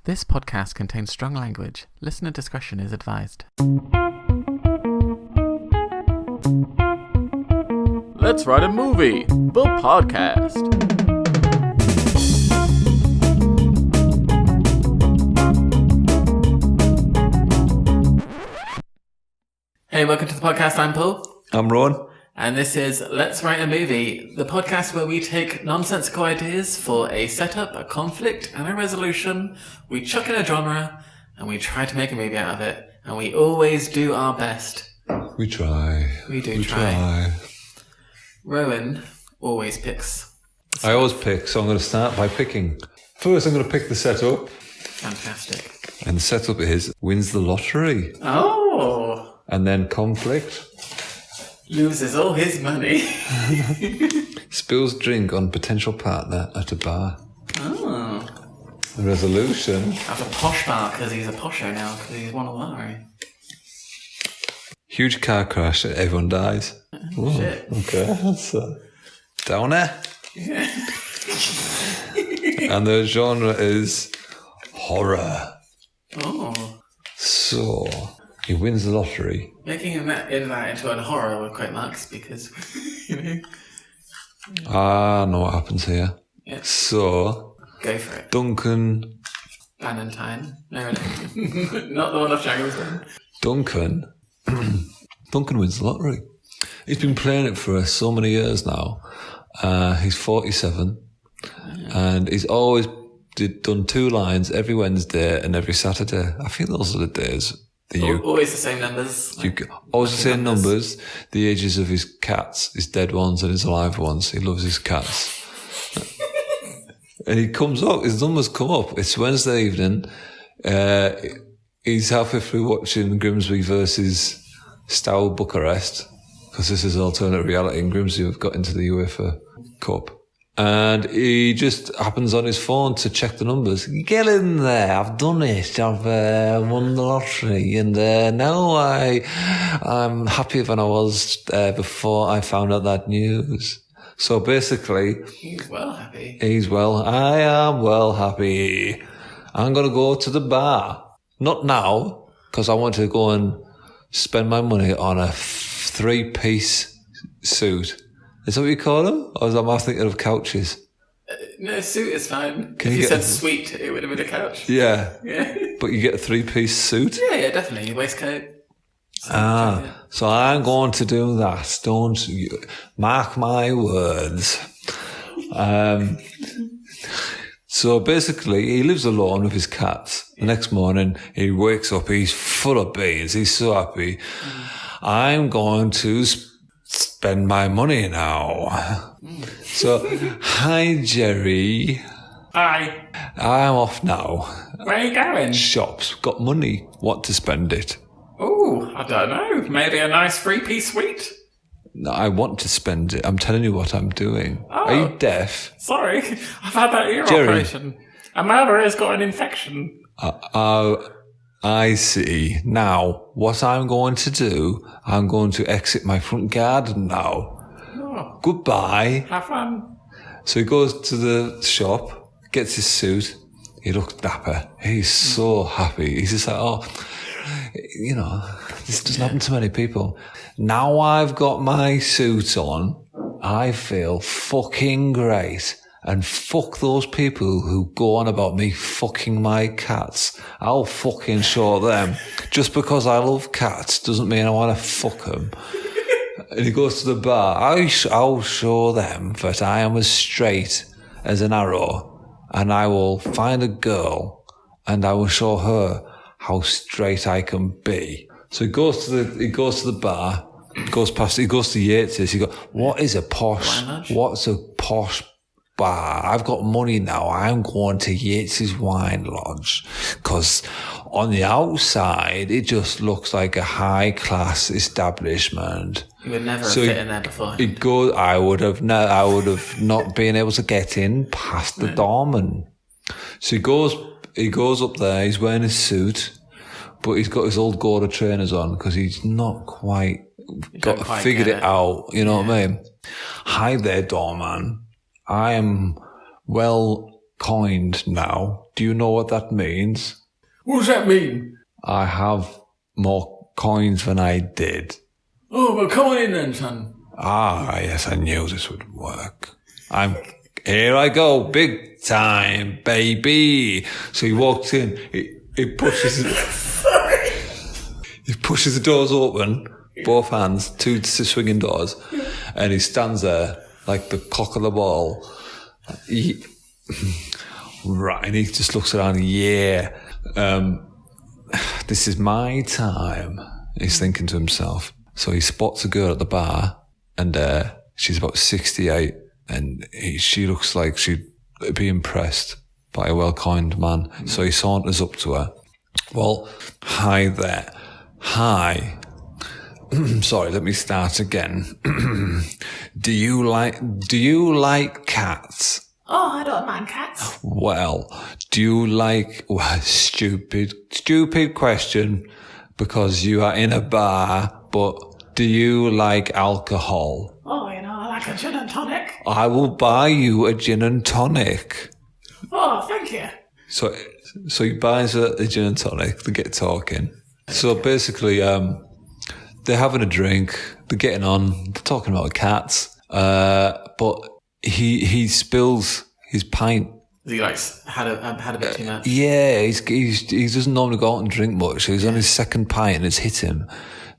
This podcast contains strong language. Listener discretion is advised. Let's Write a Movie, the podcast. Hey, welcome to the podcast. I'm Paul. I'm Rohan. And this is Let's Write a Movie, the podcast where we take nonsensical ideas for a setup, a conflict, and a resolution. We chuck in a genre, and we try to make a movie out of it. And we always do our best. We try. We try. Rowan always picks. I always pick, so I'm going to start by picking. First, I'm going to pick the setup. Fantastic. And the setup is wins the lottery. Oh! And then conflict. Loses all his money. Spills drink on potential partner at a bar. Oh. The resolution. At a posh bar, because he's a posho now, because he's won a lottery. Huge car crash, everyone dies. Oh, shit. Okay, that's a downer. Yeah. And the genre is horror. Oh. So, he wins the lottery. Making that into a horror were quite marks because, you know. I know what happens here. Yeah. So, Go for it. Duncan. Valentine. No, not the one of Shaggy's done. Duncan wins the lottery. He's been playing it for so many years now. He's 47, and he's always done 2 lines every Wednesday and every Saturday. I think those are the days. Always the same numbers. Always the same numbers. The ages of his cats, his dead ones and his alive ones. He loves his cats. And he comes up, his numbers come up. It's Wednesday evening. He's halfway through watching Grimsby versus Steaua Bucharest, because this is alternate reality, and Grimsby have got into the UEFA Cup. And he just happens on his phone to check the numbers. Get in there, I've done it, I've won the lottery, and now I'm happier than I was before I found out that news. So basically... He's well happy. I am well happy. I'm going to go to the bar. Not now, because I want to go and spend my money on a 3-piece suit. Is that what you call them? Or am I thinking of couches? No, suit is fine. Can if you you get said suite, it would have been a couch. Yeah. Yeah. But you get a 3-piece suit? Yeah, definitely. Waistcoat. So I'm going to do that. Don't you mark my words. So basically, he lives alone with his cats. The next morning, he wakes up, he's full of beans, he's so happy. I'm going to spend my money now. So, hi, Jerry. Hi. I'm off now. Where are you going? Shops. Got money. Want to spend it. Oh, I don't know. Maybe a nice 3-piece suite? No, I want to spend it. I'm telling you what I'm doing. Oh. Are you deaf? Sorry, I've had that ear Jerry. operation. And my other ear's got an infection. I see. Now, what I'm going to do, I'm going to exit my front garden now. Oh. Goodbye. Have fun. So he goes to the shop, gets his suit. He looks dapper. He's so happy. He's just like, oh, you know, this doesn't happen to many people. Now I've got my suit on, I feel fucking great. And fuck those people who go on about me fucking my cats. I'll fucking show them. Just because I love cats doesn't mean I want to fuck them. And he goes to the bar. I'll show them that I am as straight as an arrow. And I will find a girl and I will show her how straight I can be. So he goes to the bar, goes to Yates's. He goes, what's a posh bar? I've got money now. I'm going to Yates's Wine Lodge. Because on the outside, it just looks like a high-class establishment. You would never have fit in there before. I would have not been able to get in past the doorman. So he goes up there, he's wearing his suit, but he's got his old Gouda trainers on because he's not quite figured it out, you know what I mean? Hi there, doorman. I am well coined now. Do you know what that means? What does that mean? I have more coins than I did. Oh, well, come on in then, son. Ah, yes, I knew this would work. Here I go, big time, baby. So he walks in, he pushes the doors open, both hands, two swinging doors, and he stands there like the cock of the ball. Right, and he just looks around, this is my time, he's thinking to himself. So he spots a girl at the bar, and she's about 68, and she looks like she'd be impressed by a well-coined man. So he saunters up to her. Well, hi there. Hi. Sorry, let me start again. Do you like cats? Oh, I don't mind cats. Well, do you like... Well, stupid question, because you are in a bar, but do you like alcohol? Oh, I like a gin and tonic. I will buy you a gin and tonic. Oh, thank you. So he buys a gin and tonic, they get talking. So basically, they're having a drink, they're getting on, they're talking about cats, but he spills his pint. He had a bit too much. Yeah, he doesn't normally go out and drink much. He's on his second pint and it's hit him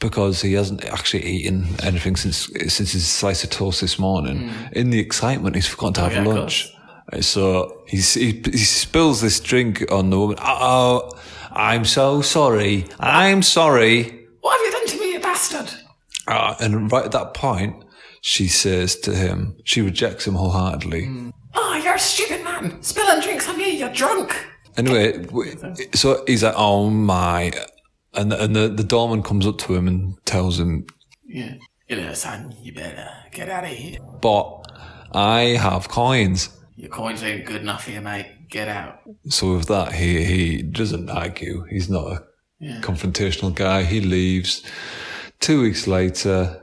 because he hasn't actually eaten anything since his slice of toast this morning. In the excitement, he's forgotten to have lunch. So he spills this drink on the woman. Oh, I'm so sorry. I'm sorry. What have you done to me, you bastard? And right at that point, she says to him, she rejects him wholeheartedly. Oh, you're a stupid man. Spilling drinks on me, you're drunk. Anyway, so he's like, oh my. And the doorman comes up to him and tells him, yeah, son, you better get out of here. But I have coins. Your coins ain't good enough for you, mate. Get out. So with that, he doesn't argue. He's not a confrontational guy. He leaves. 2 weeks later,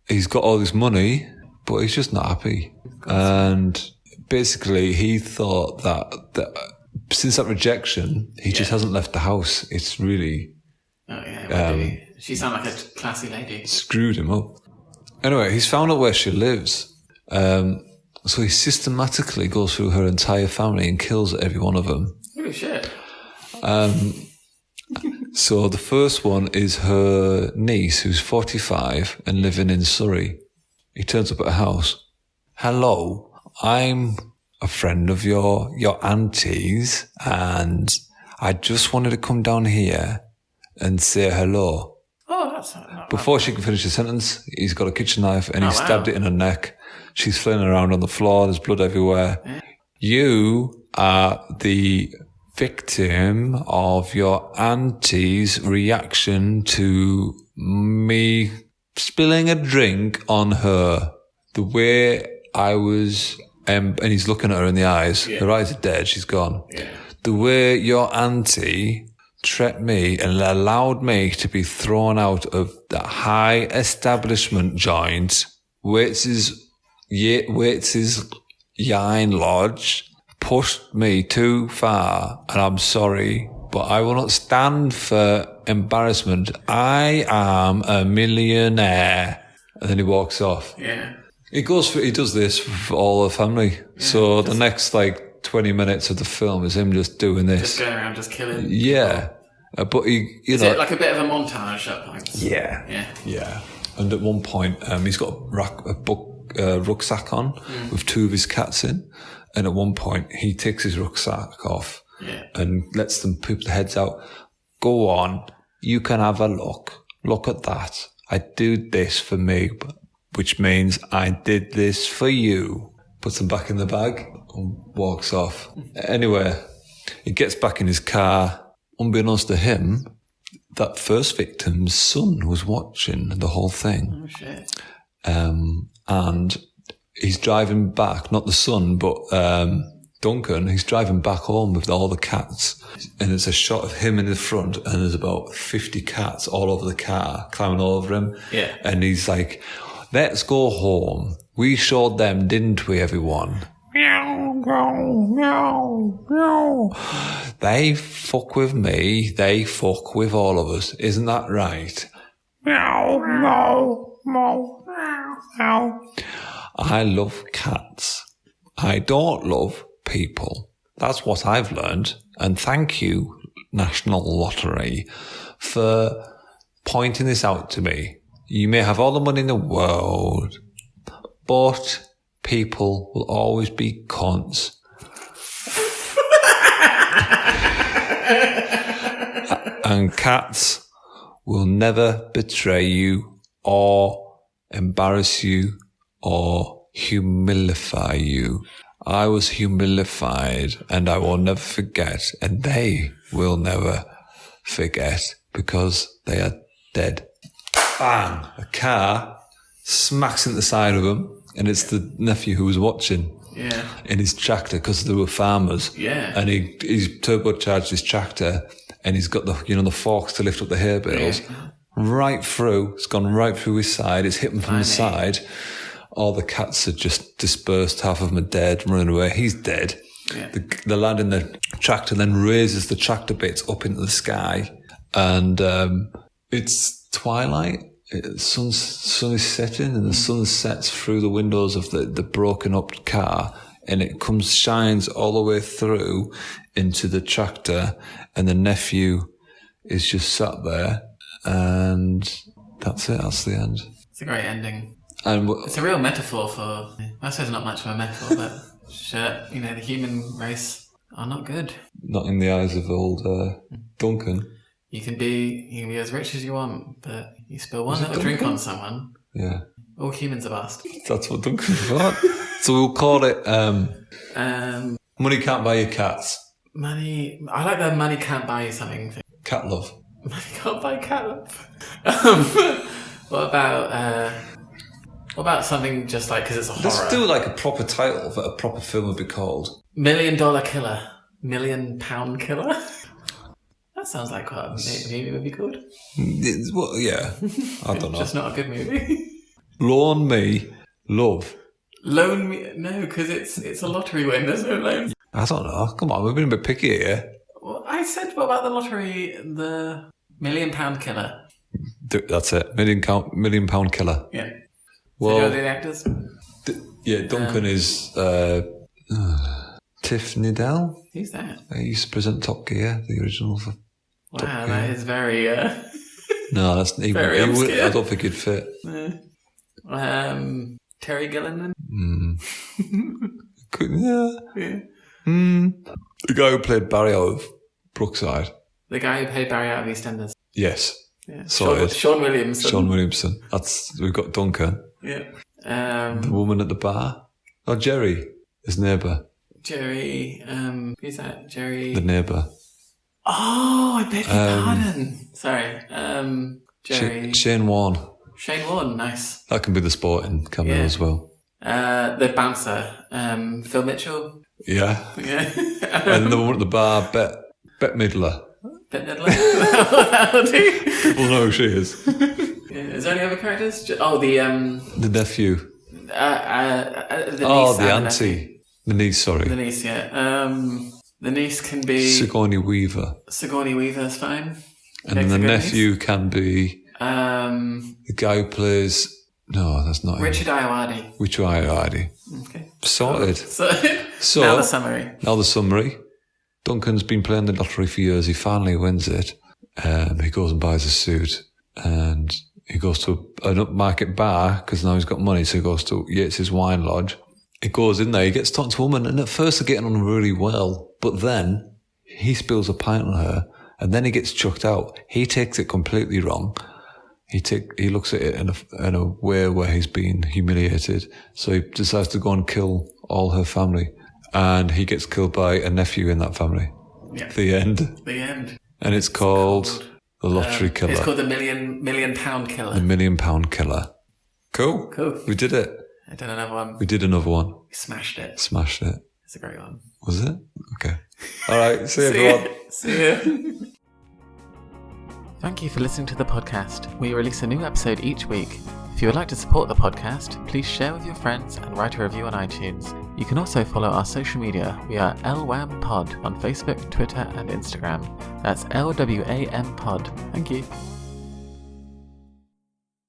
he's got all this money, but he's just not happy. And basically, he thought that since that rejection, he just hasn't left the house. It's really... Oh, yeah. She sounded like a classy lady. Screwed him up. Anyway, he's found out where she lives. So he systematically goes through her entire family and kills every one of them. Holy shit. So the first one is her niece, who's 45 and living in Surrey. He turns up at her house. Hello, I'm a friend of your auntie's, and I just wanted to come down here and say hello. Oh, that's not Before she can finish the sentence, he's got a kitchen knife and he stabbed it in her neck. She's flailing around on the floor. There's blood everywhere. Yeah. You are the victim of your auntie's reaction to me spilling a drink on her. The way I was... and he's looking at her in the eyes. Yeah. Her eyes are dead. She's gone. Yeah. The way your auntie tricked me and allowed me to be thrown out of the high establishment joint, Waits's Yine Lodge, pushed me too far, and I'm sorry, but I will not stand for embarrassment. I am a millionaire. And then he walks off. Yeah. He does this for all the family. Yeah, so the next 20 minutes of the film is him just doing this. Just going around, just killing. Yeah. But is it like a bit of a montage at points? Yeah. Yeah. Yeah. And at one point, he's got a rucksack on with two of his cats in. And at one point, he takes his rucksack off and lets them poop their heads out. Go on. You can have a look. Look at that. I do this for me, which means I did this for you. Puts them back in the bag and walks off. Anyway, he gets back in his car. Unbeknownst to him, that first victim's son was watching the whole thing. Oh, shit. And he's driving back, not the son, but Duncan, he's driving back home with all the cats. And it's a shot of him in the front, and there's about 50 cats all over the car, climbing all over him. Yeah. And he's like, let's go home. We showed them, didn't we, everyone? Meow. They fuck with me, they fuck with all of us. Isn't that right? I love cats. I don't love people. That's what I've learned. And thank you, National Lottery, for pointing this out to me. You may have all the money in the world, but people will always be cunts. And cats will never betray you or embarrass you or humilify you. I was humilified and I will never forget, and they will never forget because they are dead. Bang! A car smacks into the side of them, and it's the nephew who was watching in his tractor because they were farmers. Yeah. And he's turbocharged his tractor, and he's got the forks to lift up the hay bales. Yeah. Right through. It's gone right through his side. It's hit him from the side. All the cats are just dispersed. Half of them are dead, running away. He's dead. Yeah. The lad in the tractor then raises the tractor bits up into the sky, and it's twilight. The sun is setting, and the sun sets through the windows of the broken up car, and it shines all the way through into the tractor, and the nephew is just sat there, and that's it. That's the end. It's a great ending. And it's a real metaphor for, I suppose not much of a metaphor, but sure, the human race are not good. Not in the eyes of old Duncan. You can be as rich as you want, but you spill one little drink on someone. Yeah. All humans are bastards. That's what Duncan thought. So we'll call it Money Can't Buy You Cats. Money. I like the money can't buy you something thing. Cat love. Money can't buy cat love. What about something just like, because it's a horror? Let's do like a proper title that a proper film would be called. $1 Million Killer. £1 Million Killer? That sounds like what a movie would be called. Well, yeah. I don't know. Just not a good movie. Loan me love. Loan me? No, because it's a lottery win. There's no loan. I don't know. Come on, we've been a bit picky here. Well, I said, what about the lottery? The £1 Million Killer. That's it. £1 Million Killer. Yeah. Well, so the actors? Duncan is Tiff Needell. Who's that? He used to present Top Gear, the original. Wow, that is very... No, that's very obscure. I don't think he'd fit. Terry Gilliam? Yeah. The guy who played Barry out of Brookside. The guy who played Barry out of EastEnders? Yes. Yeah. Sorry. Sean Williamson. Sean Williamson. We've got Duncan. Yeah. The woman at the bar. Oh, Jerry, his neighbour. Jerry, who's that? Jerry. The neighbour. Oh, I beg your pardon. Sorry. Jerry. Shane Warne. Shane Warne, nice. That can be the sporting cameo as well. The bouncer, Phil Mitchell. Yeah. Yeah. And the woman at the bar, Bette Midler. Bette Midler? That'll do. People know who she is. Yeah. Is there any other characters? The nephew. The niece. Oh, the auntie. The niece, sorry. The niece, yeah. The niece can be... Sigourney Weaver. Sigourney Weaver's fine. And then the nephew niece can be... the guy who plays... No, that's not Richard Ayoade. Richard Ayoade. Okay. Sorted. So now the summary. Duncan's been playing the lottery for years. He finally wins it. He goes and buys a suit. And he goes to an upmarket bar because now he's got money. So he goes to Yates's Wine Lodge. He goes in there. He gets talking to a woman. And at first they're getting on really well. But then he spills a pint on her. And then he gets chucked out. He takes it completely wrong. He looks at it in a way where he's been humiliated. So he decides to go and kill all her family. And he gets killed by a nephew in that family. Yeah. The end. The end. And it's called The Lottery Killer. It's called the Million Pound Killer. The £1 Million Killer. Cool. We did it. I did another one. We did another one. We smashed it. It's a great one. Was it? Okay. All right. See you, everyone. See you. Thank you for listening to the podcast. We release a new episode each week. If you would like to support the podcast, please share with your friends and write a review on iTunes. You can also follow our social media. We are LWAM Pod on Facebook, Twitter, and Instagram. That's LWAM Pod. Thank you.